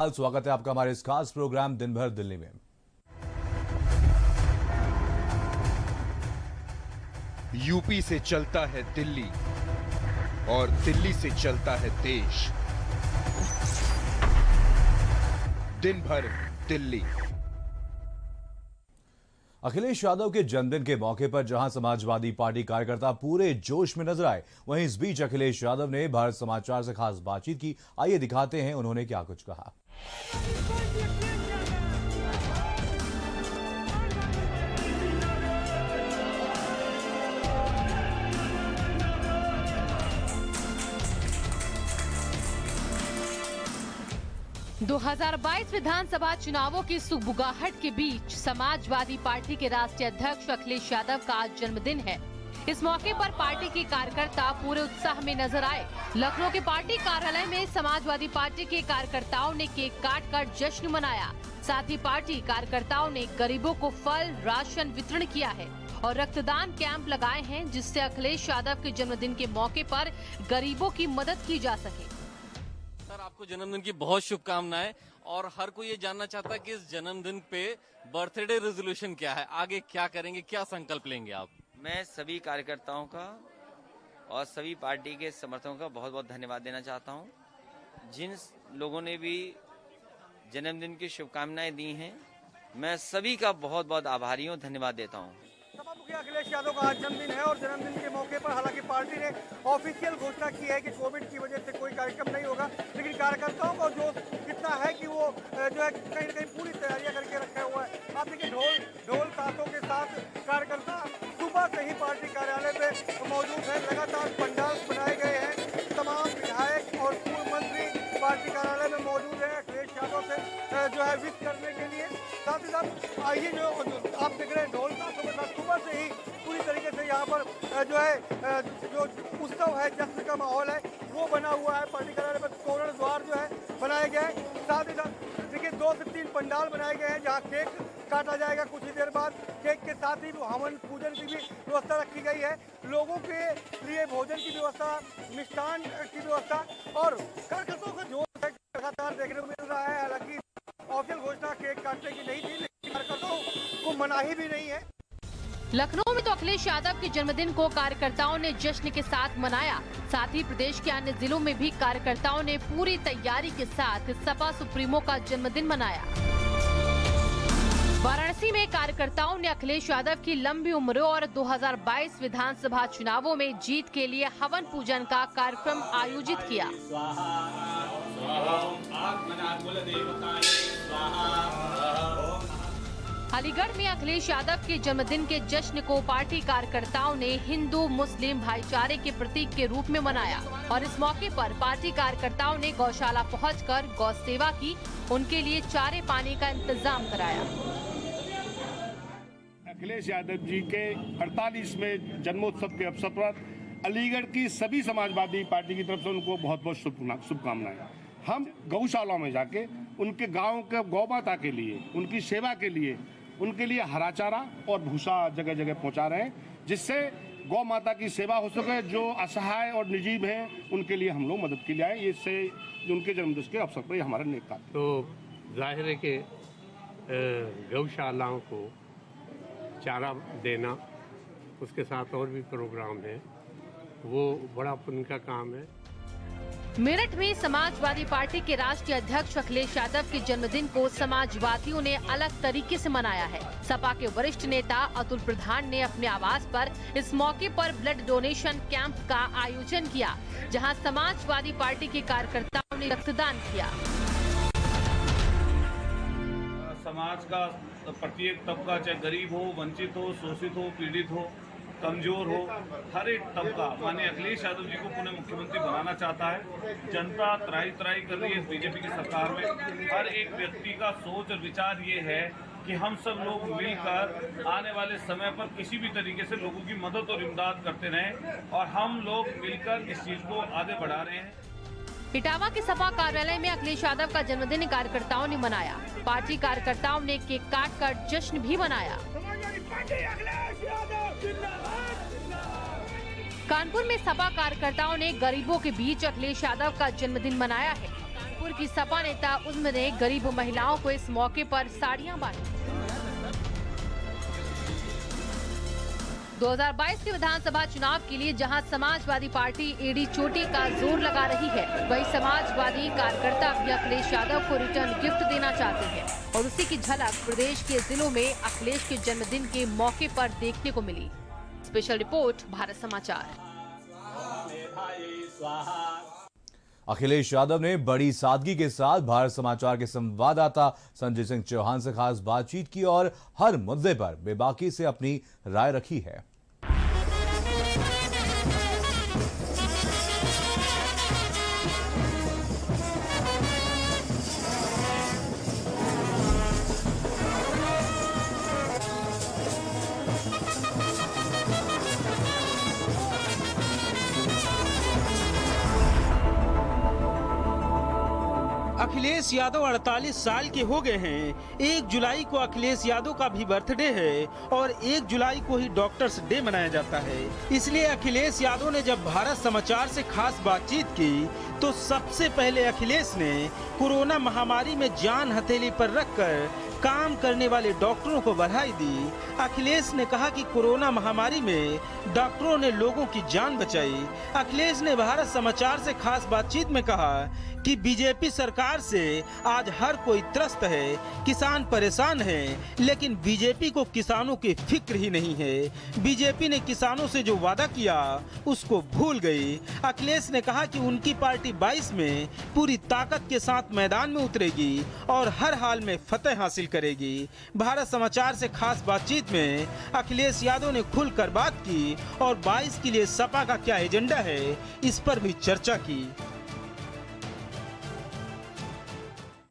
स्वागत है आपका हमारे इस खास प्रोग्राम दिन भर दिल्ली में। यूपी से चलता है दिल्ली और दिल्ली से चलता है देश। दिन भर दिल्ली। अखिलेश यादव के जन्मदिन के मौके पर जहां समाजवादी पार्टी कार्यकर्ता पूरे जोश में नजर आए, वहीं इस बीच अखिलेश यादव ने भारत समाचार से खास बातचीत की। आइए दिखाते हैं उन्होंने क्या कुछ कहा। 2022 विधानसभा चुनावों की सुगबुगाहट के बीच समाजवादी पार्टी के राष्ट्रीय अध्यक्ष अखिलेश यादव का आज जन्मदिन है। इस मौके पर पार्टी के कार्यकर्ता पूरे उत्साह में नजर आए। लखनऊ के पार्टी कार्यालय में समाजवादी पार्टी के कार्यकर्ताओं ने केक काटकर जश्न मनाया। साथ ही पार्टी कार्यकर्ताओं ने गरीबों को फल राशन वितरण किया है और रक्तदान कैंप लगाए हैं, जिससे अखिलेश यादव के जन्मदिन के मौके पर गरीबों की मदद की जा सके। सर, आपको जन्मदिन की बहुत शुभकामनाएं। और हर कोई ये जानना चाहता है कि इस जन्मदिन पे बर्थडे रेजोल्यूशन क्या है, आगे क्या करेंगे, क्या संकल्प लेंगे आप? मैं सभी कार्यकर्ताओं का और सभी पार्टी के समर्थकों का बहुत बहुत धन्यवाद देना चाहता हूं। जिन लोगों ने भी जन्मदिन की शुभकामनाएं दी हैं, मैं सभी का बहुत बहुत आभारी हूं, धन्यवाद देता हूं। सपा मुखिया अखिलेश यादव का आज जन्मदिन है और जन्मदिन के मौके पर हालांकि पार्टी ने ऑफिशियल घोषणा की है कि कोविड की वजह से कोई कार्यक्रम नहीं होगा, लेकिन कार्यकर्ताओं को जो कितना है कि वो जो है कहीं न कहीं पूरी तैयारियां करके रखा हुआ है। आप देखिए ढोल ताशों के साथ कार्यकर्ता सुबह से ही पार्टी कार्यालय पे मौजूद है। लगातार पंडाल बनाए गए हैं। तमाम विधायक और पूर्व मंत्री पार्टी कार्यालय में मौजूद है अखिलेश यादव से जो है विश करने के लिए। साथ ही साथ आइए जो आप देख रहे हैं ढोल ताशों के साथ सुबह से ही पूरी तरीके से यहाँ पर जो है जो उत्सव है, जश्न का माहौल है वो बना हुआ है। पार्टी कार्यालय पर तोरण द्वार जो है बनाए गए हैं। साथ ही साथ देखिए 2 से 3 पंडाल बनाए गए हैं जहाँ केक काटा जाएगा कुछ ही देर बाद। केक के साथ ही हवन पूजन की भी व्यवस्था रखी गई है। लोगों के लिए भोजन की व्यवस्था, मिष्ठान की व्यवस्था और कार्यकर्ताओं का जोश है लगातार देखने को मिल रहा है। हालांकि ऑफिशियल घोषणा केक काटने की नहीं थी, लेकिन कार्यकर्ताओं को मनाही भी नहीं है। लखनऊ में तो अखिलेश यादव के जन्मदिन को कार्यकर्ताओं ने जश्न के साथ मनाया। साथ ही प्रदेश के अन्य जिलों में भी कार्यकर्ताओं ने पूरी तैयारी के साथ सपा सुप्रीमो का जन्मदिन मनाया। वाराणसी में कार्यकर्ताओं ने अखिलेश यादव की लंबी उम्र और 2022 विधानसभा चुनावों में जीत के लिए हवन पूजन का कार्यक्रम आयोजित किया। अलीगढ़ में अखिलेश यादव के जन्मदिन के जश्न को पार्टी कार्यकर्ताओं ने हिंदू मुस्लिम भाईचारे के प्रतीक के रूप में मनाया और इस मौके पर पार्टी कार्यकर्ताओं ने गौशाला पहुंचकर गौ सेवा की, उनके लिए चारे पानी का इंतजाम कराया। अखिलेश यादव जी के 48वें जन्मोत्सव के अवसर पर अलीगढ़ की सभी समाजवादी पार्टी की तरफ से उनको बहुत बहुत शुभकामनाएं। हम गौशालाओं में जाके उनके गांव के गौ माता के लिए, उनकी सेवा के लिए, उनके लिए हरा चारा और भूसा जगह जगह पहुंचा रहे हैं, जिससे गौ माता की सेवा हो सके। जो असहाय और निर्जीव हैं उनके लिए हम लोग मदद के लिए आए। इससे उनके जन्मदिन के अवसर पर हमारा नेक कार्य। तो जाहिर है कि गौशालाओं को चारा देना, उसके साथ और भी प्रोग्राम है, वो बड़ा पुण्य का काम है। मेरठ में समाजवादी पार्टी के राष्ट्रीय अध्यक्ष अखिलेश यादव के जन्मदिन को समाजवादियों ने अलग तरीके से मनाया है। सपा के वरिष्ठ नेता अतुल प्रधान ने अपने आवास पर इस मौके पर ब्लड डोनेशन कैंप का आयोजन किया, जहां समाजवादी पार्टी के कार्यकर्ताओं ने रक्तदान किया। समाज का प्रत्येक तबका, चाहे गरीब हो, वंचित हो, शोषित हो, पीड़ित हो, कमजोर हो, हर एक तबका माननीय अखिलेश यादव जी को पुनः मुख्यमंत्री बनाना चाहता है। जनता त्राही कर रही है बीजेपी की सरकार में। हर एक व्यक्ति का सोच और विचार ये है कि हम सब लोग मिलकर आने वाले समय पर किसी भी तरीके से लोगों की मदद और इमदाद करते रहें, और हम लोग मिलकर इस चीज को आगे बढ़ा रहे हैं। इटावा के सपा कार्यालय में अखिलेश यादव का जन्मदिन कार्यकर्ताओं ने मनाया। पार्टी कार्यकर्ताओं ने केक काटकर जश्न भी मनाया। कानपुर में सपा कार्यकर्ताओं ने गरीबों के बीच अखिलेश यादव का जन्मदिन मनाया है। रायपुर की सपा नेता उज्म ने गरीब महिलाओं को इस मौके पर साड़ियां बांटी। 2022 के विधानसभा चुनाव के लिए जहां समाजवादी पार्टी एडी चोटी का जोर लगा रही है, वहीं समाजवादी कार्यकर्ता भी अखिलेश यादव को रिटर्न गिफ्ट देना चाहते हैं और उसी की झलक प्रदेश के जिलों में अखिलेश के जन्मदिन के मौके पर देखने को मिली। स्पेशल रिपोर्ट, भारत समाचार। अखिलेश यादव ने बड़ी सादगी के साथ भारत समाचार के संवाददाता संजय सिंह चौहान से खास बातचीत की और हर मुद्दे पर बेबाकी से अपनी राय रखी है। अखिलेश यादव 48 साल के हो गए हैं। 1 जुलाई को अखिलेश यादव का भी बर्थडे है और 1 जुलाई को ही डॉक्टर्स डे मनाया जाता है। इसलिए अखिलेश यादव ने जब भारत समाचार से खास बातचीत की तो सबसे पहले अखिलेश ने कोरोना महामारी में जान हथेली पर रखकर काम करने वाले डॉक्टरों को बधाई दी। अखिलेश ने कहा कि कोरोना महामारी में डॉक्टरों ने लोगों की जान बचाई। अखिलेश ने भारत समाचार से खास बातचीत में कहा कि बीजेपी सरकार से आज हर कोई त्रस्त है, किसान परेशान हैं, लेकिन बीजेपी को किसानों की फिक्र ही नहीं है। बीजेपी ने किसानों से जो वादा किया उसको भूल गई। अखिलेश ने कहा कि उनकी पार्टी 22 में पूरी ताकत के साथ मैदान में उतरेगी और हर हाल में फतेह हासिल करेगी। भारत समाचार से खास बातचीत में अखिलेश यादव ने खुलकर बात की और 22 के लिए सपा का क्या एजेंडा है, इस पर भी चर्चा की।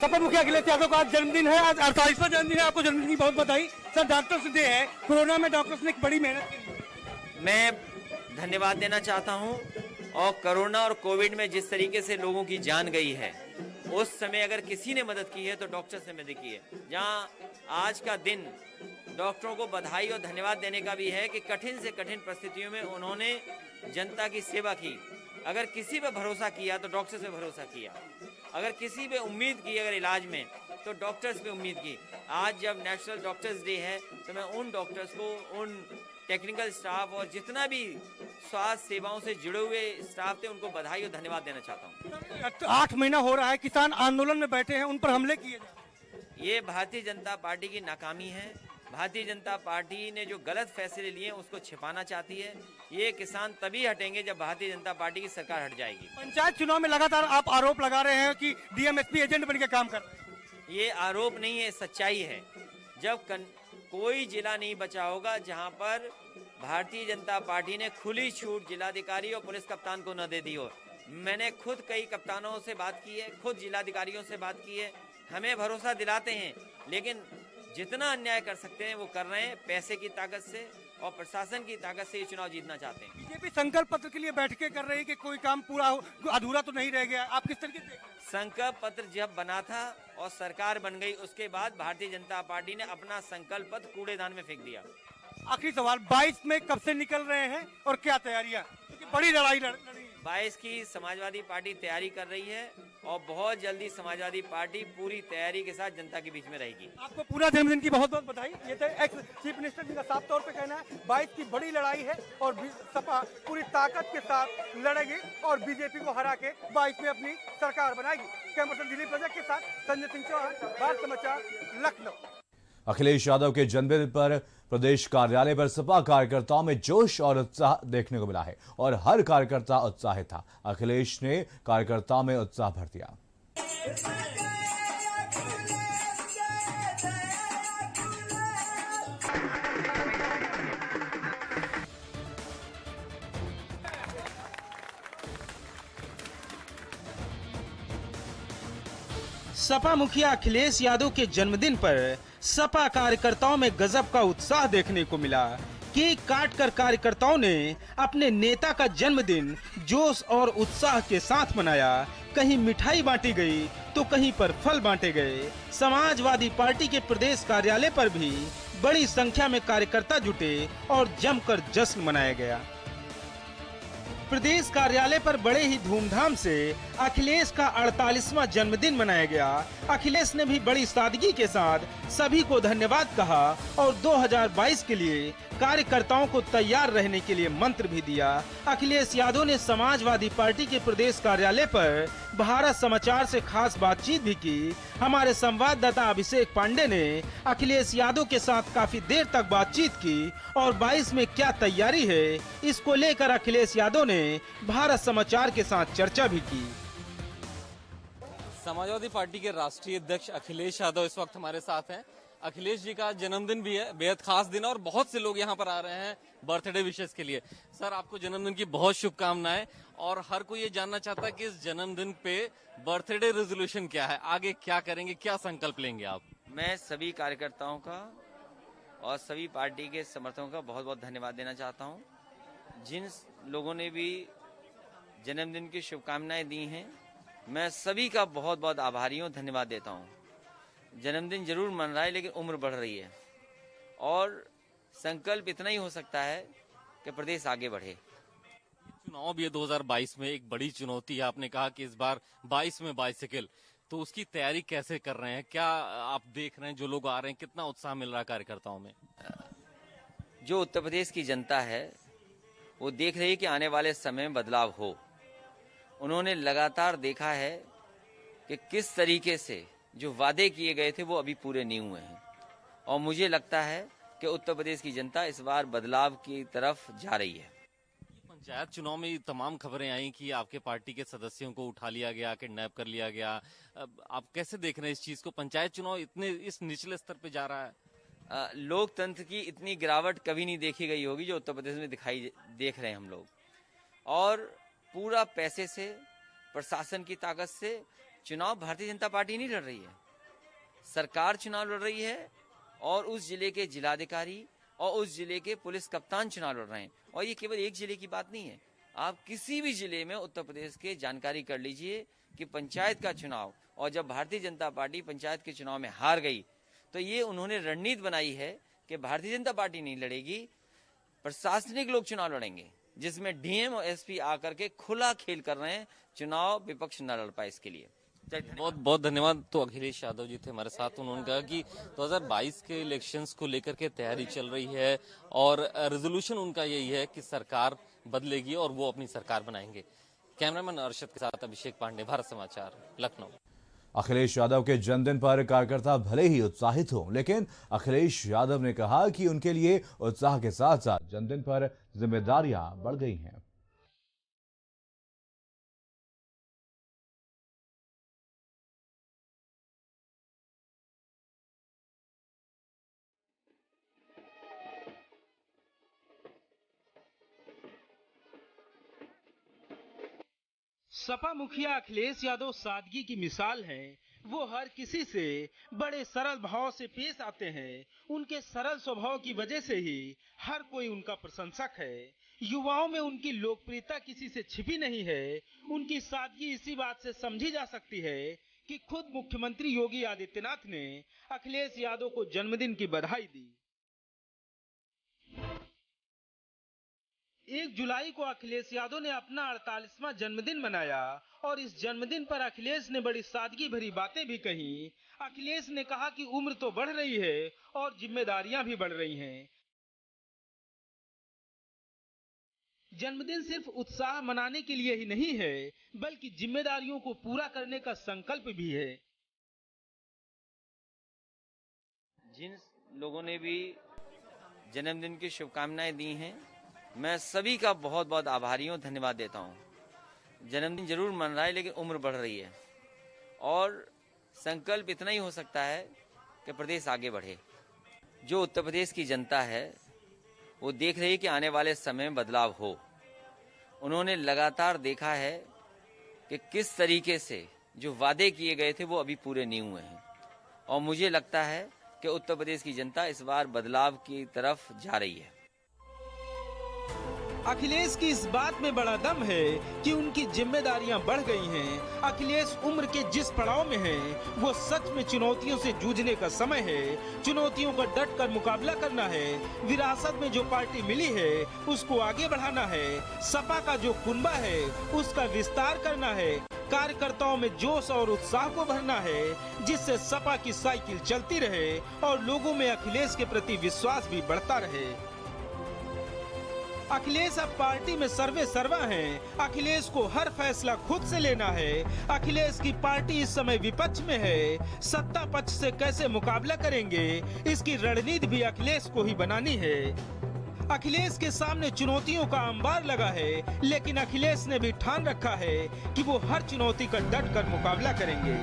सपा मुखिया अखिलेश यादव का आज जन्मदिन है, आज 48वां जन्मदिन है। आपको जन्मदिन की बहुत बधाई। सर, डॉक्टर्स डे है, कोरोना में डॉक्टर्स ने एक बड़ी मेहनत की। मैं धन्यवाद देना चाहता हूं और कोरोना और कोविड में जिस तरीके से लोगों की जान गई है, उस समय अगर किसी ने मदद की है तो डॉक्टर्स ने मदद की है। जहां आज का दिन डॉक्टरों को बधाई और धन्यवाद देने का भी है कि कठिन से कठिन परिस्थितियों में उन्होंने जनता की सेवा की। अगर किसी पे भरोसा किया तो डॉक्टर्स पे भरोसा किया, अगर किसी पे उम्मीद की अगर इलाज में तो डॉक्टर्स पे उम्मीद की। आज जब नेशनल डॉक्टर्स डे है तो मैं उन डॉक्टर्स को, उन टेक्निकल स्टाफ और जितना भी स्वास्थ्य सेवाओं से जुड़े हुए स्टाफ थे उनको बधाई और धन्यवाद देना चाहता हूँ। 8 महीना हो रहा है, किसान आंदोलन में बैठे हैं, उन पर हमले किए जा रहे हैं। ये भारतीय जनता पार्टी की नाकामी है। भारतीय जनता पार्टी ने जो गलत फैसले लिए उसको छिपाना चाहती है। ये किसान तभी हटेंगे जब भारतीय जनता पार्टी की सरकार हट जाएगी। पंचायत चुनाव में लगातार आप आरोप लगा रहे हैं कि डीएमएसपी एजेंट बनकर काम कर रहे हैं। ये आरोप नहीं है, सच्चाई है। जब कोई जिला नहीं बचा होगा जहां पर भारतीय जनता पार्टी ने खुली छूट जिलाधिकारी और पुलिस कप्तान को न दे दी हो। मैंने खुद कई कप्तानों से बात की है, खुद जिलाधिकारियों से बात की है। हमें भरोसा दिलाते हैं, लेकिन जितना अन्याय कर सकते हैं वो कर रहे हैं। पैसे की ताकत से और प्रशासन की ताकत से ये चुनाव जीतना चाहते हैं। बीजेपी संकल्प पत्र के लिए बैठकें कर रही है कि कोई काम पूरा अधूरा तो नहीं रह गया। आप किस तरीके से? संकल्प पत्र जब बना था और सरकार बन गई उसके बाद भारतीय जनता पार्टी ने अपना संकल्प पत्र कूड़ेदान में फेंक दिया। आखिरी सवाल, 22 में कब से निकल रहे हैं और क्या तैयारियां? क्योंकि बड़ी लड़ाई लड़ रही है। 22 की समाजवादी पार्टी तैयारी कर रही है और बहुत जल्दी समाजवादी पार्टी पूरी तैयारी के साथ जनता के बीच में रहेगी। आपको पूरा जन्मदिन की बहुत बहुत बधाई। ये थे एक्स चीफ मिनिस्टर जिनका साफ तौर पे कहना है 22 की बड़ी लड़ाई है और सपा पूरी ताकत के साथ लड़ेगी और बीजेपी को हरा के 22 में अपनी सरकार बनाएगी। कैमरा पर्सन दिलीप रजक के साथ संजय सिंह चौहान, भारत समाचार, लखनऊ। अखिलेश यादव के जन्मदिन पर प्रदेश कार्यालय पर सपा कार्यकर्ताओं में जोश और उत्साह देखने को मिला है और हर कार्यकर्ता उत्साहित था। अखिलेश ने कार्यकर्ताओं में उत्साह भर दिया। सपा मुखिया अखिलेश यादव के जन्मदिन पर सपा कार्यकर्ताओं में गजब का उत्साह देखने को मिला। केक काटकर कार्यकर्ताओं ने अपने नेता का जन्मदिन जोश और उत्साह के साथ मनाया। कहीं मिठाई बांटी गई तो कहीं पर फल बांटे गए। समाजवादी पार्टी के प्रदेश कार्यालय पर भी बड़ी संख्या में कार्यकर्ता जुटे और जमकर जश्न मनाया गया। प्रदेश कार्यालय पर बड़े ही धूमधाम से अखिलेश का 48वां जन्मदिन मनाया गया। अखिलेश ने भी बड़ी सादगी के साथ सभी को धन्यवाद कहा और 2022 के लिए कार्यकर्ताओं को तैयार रहने के लिए मंत्र भी दिया। अखिलेश यादव ने समाजवादी पार्टी के प्रदेश कार्यालय पर भारत समाचार से खास बातचीत भी की। हमारे संवाददाता अभिषेक पांडे ने अखिलेश यादव के साथ काफी देर तक बातचीत की और 22 में क्या तैयारी है, इसको लेकर अखिलेश यादव ने भारत समाचार के साथ चर्चा भी की। समाजवादी पार्टी के राष्ट्रीय अध्यक्ष अखिलेश यादव इस वक्त हमारे साथ हैं। अखिलेश जी का जन्मदिन भी है, बेहद खास दिन है और बहुत से लोग यहाँ पर आ रहे हैं बर्थडे विशेष के लिए। सर, आपको जन्मदिन की बहुत शुभकामनाएं और हर कोई ये जानना चाहता है कि इस जन्मदिन पे बर्थडे रेजोल्यूशन क्या है, आगे क्या करेंगे, क्या संकल्प लेंगे आप? मैं सभी कार्यकर्ताओं का और सभी पार्टी के समर्थकों का बहुत बहुत धन्यवाद देना चाहता हूँ। जिन लोगों ने भी जन्मदिन की शुभकामनाएं दी हैं, मैं सभी का बहुत बहुत आभारी हूँ, धन्यवाद देता हूँ। जन्मदिन जरूर मन रहा है लेकिन उम्र बढ़ रही है और संकल्प इतना ही हो सकता है कि प्रदेश आगे बढ़े। चुनाव भी है 2022 में, एक बड़ी चुनौती है। आपने कहा कि इस बार 22 में बाइसिकल, तो उसकी तैयारी कैसे कर रहे हैं? क्या आप देख रहे हैं जो लोग आ रहे हैं, कितना उत्साह मिल रहा है कार्यकर्ताओं में? जो उत्तर प्रदेश की जनता है वो देख रही है कि आने वाले समय में बदलाव हो। उन्होंने लगातार देखा है कि किस तरीके से जो वादे किए गए थे वो अभी पूरे नहीं हुए हैं और मुझे लगता है कि उत्तर प्रदेश की जनता इस बार बदलाव की तरफ जा रही है। पंचायत चुनाव में तमाम खबरें आई कि आपके पार्टी के सदस्यों को उठा लिया गया, किडनैप कर लिया गया। अब आप कैसे देख रहे हैं इस चीज को? पंचायत चुनाव इतने इस निचले स्तर पे जा रहा है। लोकतंत्र की इतनी गिरावट कभी नहीं देखी गई होगी जो उत्तर प्रदेश में देख रहे हैं हम लोग। और पूरा पैसे से, प्रशासन की ताकत से चुनाव भारतीय जनता पार्टी नहीं लड़ रही है, सरकार चुनाव लड़ रही है और उस जिले के जिलाधिकारी और उस जिले के पुलिस कप्तान चुनाव लड़ रहे हैं। और ये केवल एक जिले की बात नहीं है, आप किसी भी जिले में उत्तर प्रदेश के जानकारी कर लीजिए कि पंचायत का चुनाव, और जब भारतीय जनता पार्टी पंचायत के चुनाव में हार गई तो ये उन्होंने रणनीति बनाई है कि भारतीय जनता पार्टी नहीं लड़ेगी, प्रशासनिक लोग चुनाव लड़ेंगे, जिसमें डीएम और एसपी आकर के खुला खेल कर रहे हैं, चुनाव विपक्ष न लड़ पाए इसके लिए। बहुत बहुत धन्यवाद। तो अखिलेश यादव जी थे हमारे साथ। उन्होंने कहा कि 2022 के इलेक्शंस को लेकर के तैयारी चल रही है और रेजोल्यूशन उनका यही है कि सरकार बदलेगी और वो अपनी सरकार बनाएंगे। कैमरामैन अरशद के साथ अभिषेक पांडे, भारत समाचार, लखनऊ। अखिलेश यादव के जन्मदिन पर कार्यकर्ता भले ही उत्साहित हों, लेकिन अखिलेश यादव ने कहा कि उनके लिए उत्साह के साथ साथ जन्मदिन पर जिम्मेदारियां बढ़ गई हैं। सपा मुखिया अखिलेश यादव सादगी की मिसाल हैं। वो हर किसी से बड़े सरल भाव से पेश आते हैं। उनके सरल स्वभाव की वजह से ही हर कोई उनका प्रशंसक है। युवाओं में उनकी लोकप्रियता किसी से छिपी नहीं है। उनकी सादगी इसी बात से समझी जा सकती है कि खुद मुख्यमंत्री योगी आदित्यनाथ ने अखिलेश यादव को जन्मदिन की बधाई दी। 1 जुलाई को अखिलेश यादव ने अपना 48वां जन्मदिन मनाया और इस जन्मदिन पर अखिलेश ने बड़ी सादगी भरी बातें भी कही। अखिलेश ने कहा कि उम्र तो बढ़ रही है और जिम्मेदारियां भी बढ़ रही हैं। जन्मदिन सिर्फ उत्साह मनाने के लिए ही नहीं है, बल्कि जिम्मेदारियों को पूरा करने का संकल्प भी है। जिन लोगों ने भी जन्मदिन की शुभकामनाएं दी हैं, मैं सभी का बहुत बहुत आभारी हूँ, धन्यवाद देता हूँ। जन्मदिन जरूर मन रहा है लेकिन उम्र बढ़ रही है और संकल्प इतना ही हो सकता है कि प्रदेश आगे बढ़े। जो उत्तर प्रदेश की जनता है वो देख रही है कि आने वाले समय में बदलाव हो। उन्होंने लगातार देखा है कि किस तरीके से जो वादे किए गए थे वो अभी पूरे नहीं हुए हैं और मुझे लगता है कि उत्तर प्रदेश की जनता इस बार बदलाव की तरफ जा रही है। अखिलेश की इस बात में बड़ा दम है कि उनकी जिम्मेदारियां बढ़ गई हैं। अखिलेश उम्र के जिस पड़ाव में हैं, वो सच में चुनौतियों से जूझने का समय है। चुनौतियों का डट कर मुकाबला करना है। विरासत में जो पार्टी मिली है उसको आगे बढ़ाना है। सपा का जो कुनबा है उसका विस्तार करना है। कार्यकर्ताओं में जोश और उत्साह को भरना है, जिससे सपा की साइकिल चलती रहे और लोगों में अखिलेश के प्रति विश्वास भी बढ़ता रहे। अखिलेश अब पार्टी में सर्वे सर्वा हैं। अखिलेश को हर फैसला खुद से लेना है। अखिलेश की पार्टी इस समय विपक्ष में है। सत्ता पक्ष से कैसे मुकाबला करेंगे, इसकी रणनीति भी अखिलेश को ही बनानी है। अखिलेश के सामने चुनौतियों का अंबार लगा है, लेकिन अखिलेश ने भी ठान रखा है कि वो हर चुनौती का डट कर मुकाबला करेंगे।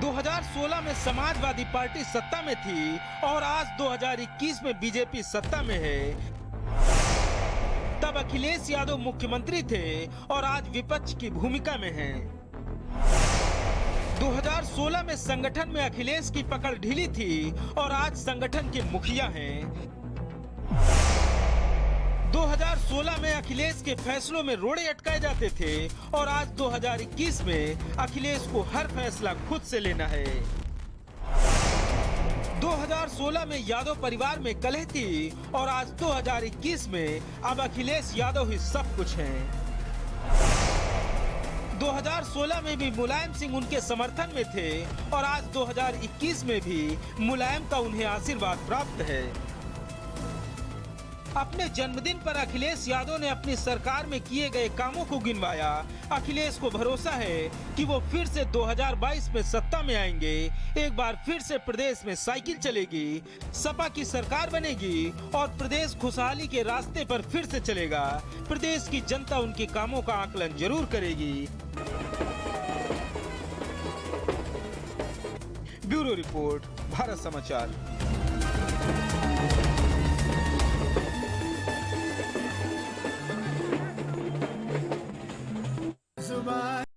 2016 में समाजवादी पार्टी सत्ता में थी और आज 2021 में बीजेपी सत्ता में है। तब अखिलेश यादव मुख्यमंत्री थे और आज विपक्ष की भूमिका में हैं। 2016 में संगठन में अखिलेश की पकड़ ढीली थी और आज संगठन के मुखिया हैं। 2016 में अखिलेश के फैसलों में रोड़े अटकाए जाते थे और आज 2021 में अखिलेश को हर फैसला खुद से लेना है। 2016 में यादव परिवार में कलह थी और आज 2021 में अब अखिलेश यादव ही सब कुछ हैं। 2016 में भी मुलायम सिंह उनके समर्थन में थे और आज 2021 में भी मुलायम का उन्हें आशीर्वाद प्राप्त है। अपने जन्मदिन पर अखिलेश यादव ने अपनी सरकार में किए गए कामों को गिनवाया। अखिलेश को भरोसा है कि वो फिर से 2022 में सत्ता में आएंगे। एक बार फिर से प्रदेश में साइकिल चलेगी, सपा की सरकार बनेगी और प्रदेश खुशहाली के रास्ते पर फिर से चलेगा। प्रदेश की जनता उनके कामों का आकलन जरूर करेगी। ब्यूरो रिपोर्ट, भारत समाचार।